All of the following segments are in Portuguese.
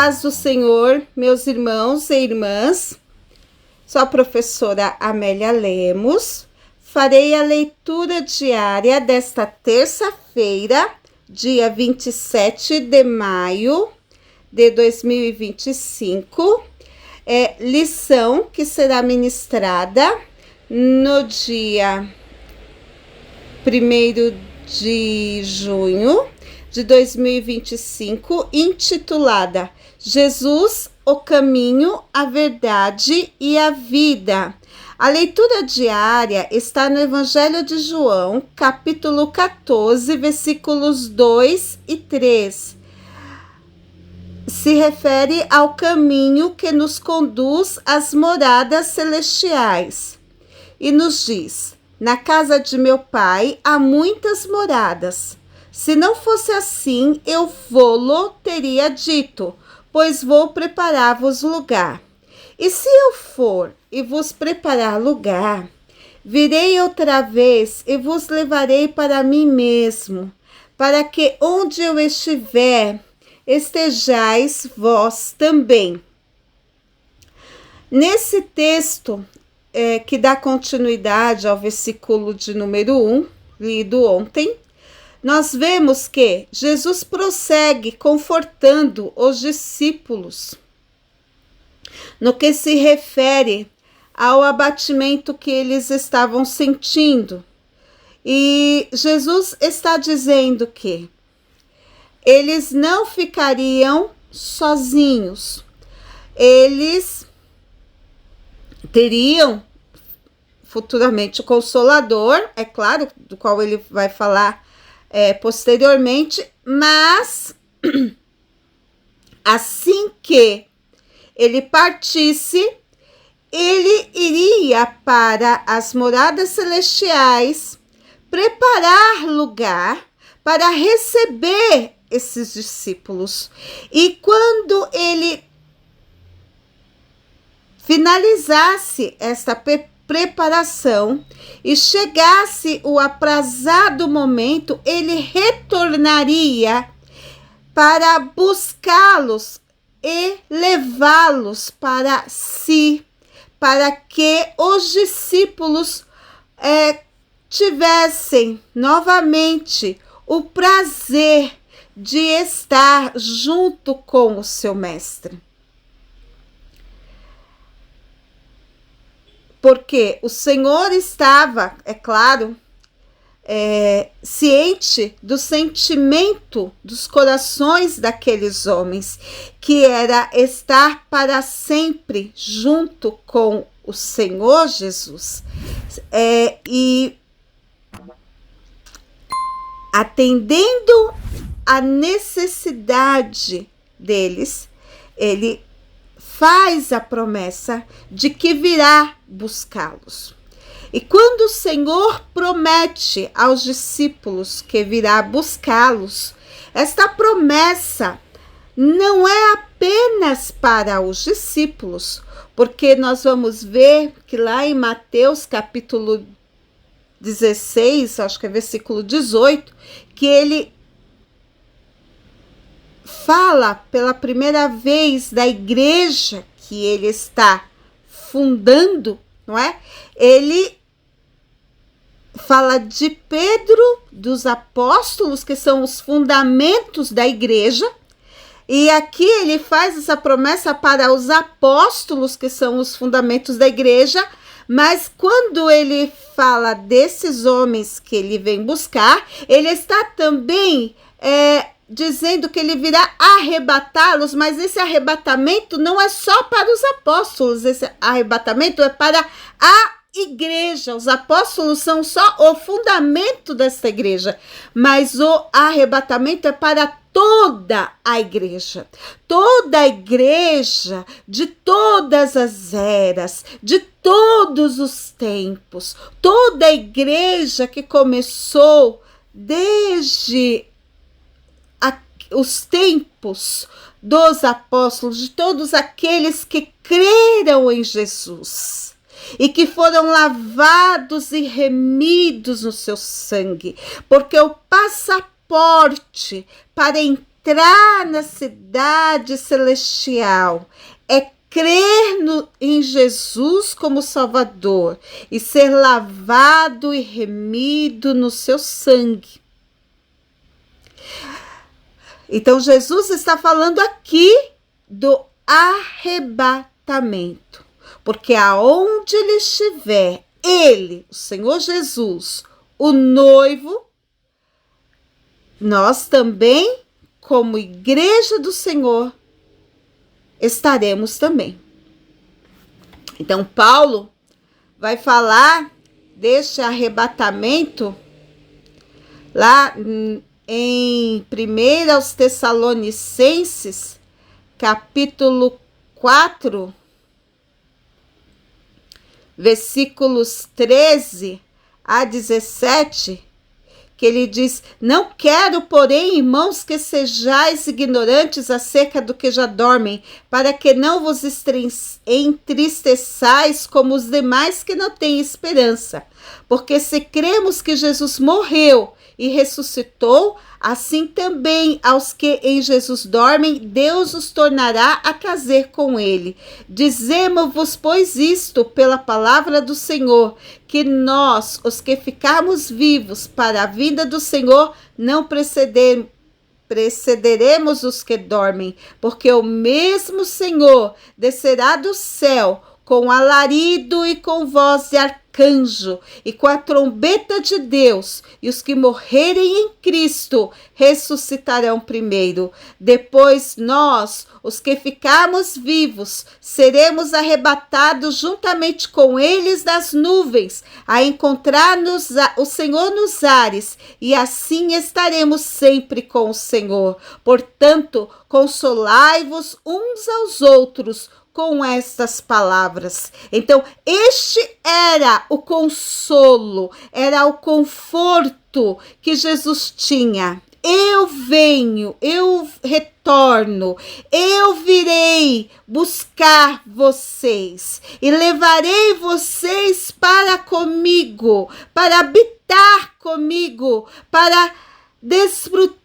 paz do Senhor, meus irmãos e irmãs. Sou a professora Amélia Lemos. Farei a leitura diária desta terça-feira, dia 27 de maio de 2025. Lição que será ministrada no dia 1º de junho de 2025, intitulada Jesus, o caminho, a verdade e a vida. A leitura diária está no Evangelho de João, capítulo 14, versículos 2 e 3. Se refere ao caminho que nos conduz às moradas celestiais. E nos diz: na casa de meu pai há muitas moradas. Se não fosse assim, eu vô-lo teria dito, pois vou preparar-vos lugar. E se eu for e vos preparar lugar, virei outra vez e vos levarei para mim mesmo, para que onde eu estiver, estejais vós também. Nesse texto, que dá continuidade ao versículo de número 1, lido ontem, nós vemos que Jesus prossegue confortando os discípulos no que se refere ao abatimento que eles estavam sentindo. E Jesus está dizendo que eles não ficariam sozinhos. Eles teriam futuramente o Consolador, é claro, do qual ele vai falar posteriormente, mas assim que ele partisse, ele iria para as moradas celestiais, preparar lugar para receber esses discípulos. E quando ele finalizasse esta preparação e chegasse o aprazado momento, ele retornaria para buscá-los e levá-los para si, para que os discípulos tivessem novamente o prazer de estar junto com o seu mestre. Porque o Senhor estava, é claro, ciente do sentimento dos corações daqueles homens, que era estar para sempre junto com o Senhor Jesus. E atendendo à necessidade deles, ele faz a promessa de que virá buscá-los. E quando o Senhor promete aos discípulos que virá buscá-los, esta promessa não é apenas para os discípulos, porque nós vamos ver que lá em Mateus capítulo 16, acho que é versículo 18, que ele fala pela primeira vez da igreja que ele está fundando, não é? Ele fala de Pedro, dos apóstolos, que são os fundamentos da igreja, e aqui ele faz essa promessa para os apóstolos, que são os fundamentos da igreja, mas quando ele fala desses homens que ele vem buscar, ele está também dizendo que ele virá arrebatá-los, mas esse arrebatamento não é só para os apóstolos, esse arrebatamento é para a igreja. Os apóstolos são só o fundamento dessa igreja, mas o arrebatamento é para toda a igreja de todas as eras, de todos os tempos, toda a igreja que começou desde os tempos dos apóstolos, de todos aqueles que creram em Jesus e que foram lavados e remidos no seu sangue, porque o passaporte para entrar entrar na cidade celestial, é crer em Jesus como Salvador e ser lavado e remido no seu sangue. Então, Jesus está falando aqui do arrebatamento, porque aonde ele estiver, ele, o Senhor Jesus, o noivo, nós também, como igreja do Senhor, estaremos também. Então, Paulo vai falar deste arrebatamento lá em 1 aos Tessalonicenses, capítulo 4, versículos 13 a 17, que ele diz: não quero, porém, irmãos, que sejais ignorantes acerca do que já dormem, para que não vos entristeçais como os demais que não têm esperança. Porque se cremos que Jesus morreu e ressuscitou, assim também aos que em Jesus dormem, Deus os tornará a trazer com ele. Dizemos-vos, pois, isto pela palavra do Senhor, que nós, os que ficarmos vivos para a vinda do Senhor, não precederemos os que dormem, porque o mesmo Senhor descerá do céu com alarido e com voz de arcanjo e com a trombeta de Deus, e os que morrerem em Cristo ressuscitarão primeiro. Depois nós, os que ficarmos vivos, seremos arrebatados juntamente com eles nas nuvens, a encontrar-nos o Senhor nos ares, e assim estaremos sempre com o Senhor. Portanto, consolai-vos uns aos outros com estas palavras. Então, este era o consolo, era o conforto que Jesus tinha. Eu venho, eu retorno, eu virei buscar vocês e levarei vocês para comigo, para habitar comigo, para desfrutar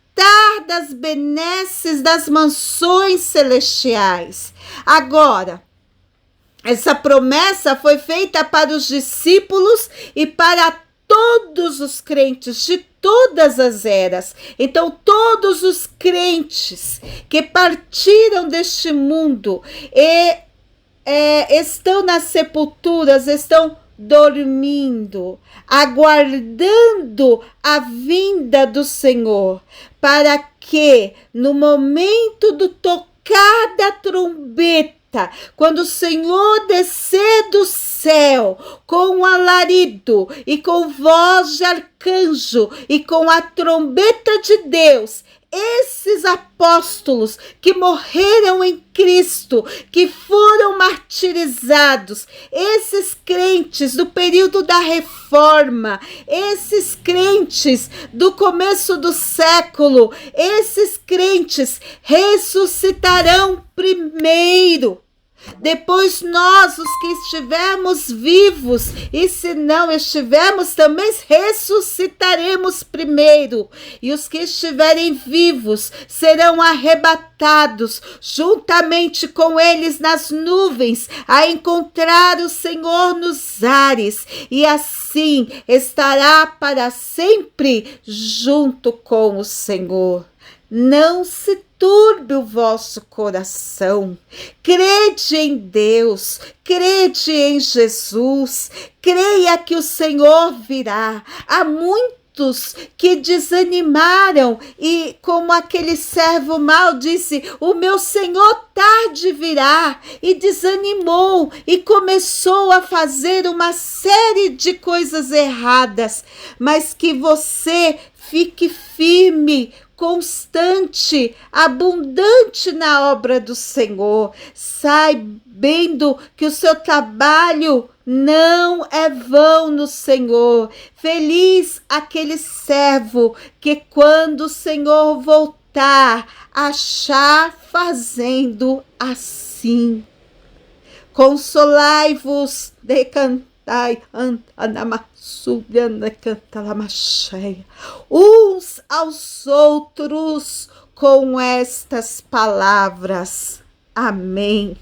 das benesses das mansões celestiais. Agora, essa promessa foi feita para os discípulos e para todos os crentes de todas as eras. Então, todos os crentes que partiram deste mundo e estão nas sepulturas, estão dormindo, aguardando a vinda do Senhor, para que no momento do tocar da trombeta, quando o Senhor descer do céu com um alarido e com voz de arcanjo e com a trombeta de Deus, esses apóstolos que morreram em Cristo, que foram martirizados, esses crentes do período da Reforma, esses crentes do começo do século, esses crentes ressuscitarão primeiro. Depois nós, os que estivermos vivos, e se não estivermos, também ressuscitaremos primeiro. E os que estiverem vivos serão arrebatados juntamente com eles nas nuvens, a encontrar o Senhor nos ares. E assim estará para sempre junto com o Senhor. Não se turbe o vosso coração. Crede em Deus, crede em Jesus, creia que o Senhor virá. Há muitos que desanimaram e, como aquele servo mau disse, o meu Senhor tarde virá, e desanimou e começou a fazer uma série de coisas erradas. Mas que você fique firme, constante, abundante na obra do Senhor, sabendo que o seu trabalho não é vão no Senhor. Feliz aquele servo que, quando o Senhor voltar, achar fazendo assim. Consolai-vos de cantai uns aos outros com estas palavras. Amém.